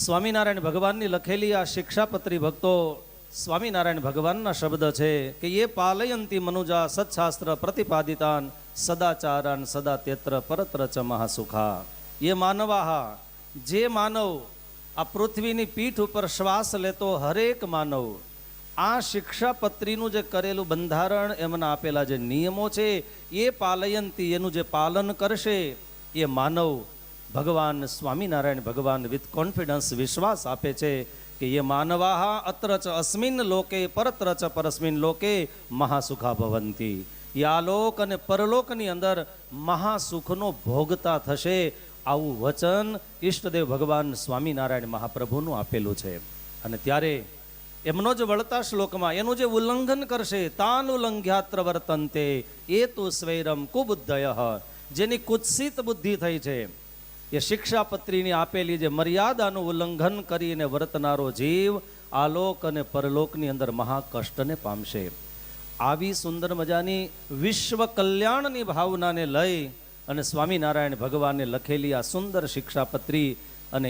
સ્વામિનારાયણ ભગવાનની લખેલી આ શિક્ષાપત્રી ભક્તો સ્વામિનારાયણ ભગવાનના શબ્દ છે કે ये पालयन्ति मनुजा सत्शास्त्र प्रतिपादितान सदाचारान सदा तेत्र परत्र च महासुखा। ये मानवाहा, જે માનવ આ પૃથ્વીની પીઠ ઉપર શ્વાસ લેતો હરેક માનવ આ શિક્ષાપત્રીનું જે કરેલું બંધારણ એમના આપેલા જે નિયમો છે એ પાલયંતી, એનું જે પાલન કરશે એ માનવ ભગવાન સ્વામિનારાયણ ભગવાન વિથ કોન્ફિડન્સ વિશ્વાસ આપે છે કે એ માનવાહા અત્ર ચ અસ્મિન લોકે પરત્ર ચ પરસ્મિન લોકે મહાસુખા ભવંતી। એ આલોક અને પરલોકની અંદર મહાસુખનો ભોગતા થશે, આવું વચન ઈષ્ટદેવ ભગવાન સ્વામિનારાયણ મહાપ્રભુનું આપેલું છે। અને ત્યારે એમનો જ વળતા શ્લોકમાં એનું જે ઉલ્લંઘન કરશે તાનુલંઘ્યાત્ર વર્તન્તે એ તુ સ્વૈરમ કુબુદ્ધય, જેની કુત્સિત બુદ્ધિ થઈ છે, એ શિક્ષાપત્રીની આપેલી જે મર્યાદાનું ઉલ્લંઘન કરીને વર્તનારો જીવ આલોક અને પરલોકની અંદર મહાકષ્ટને પામશે। આવી સુંદર મજાની વિશ્વ કલ્યાણની ભાવનાને લઈ અને સ્વામિનારાયણ ભગવાને લખેલી આ સુંદર શિક્ષાપત્રી અને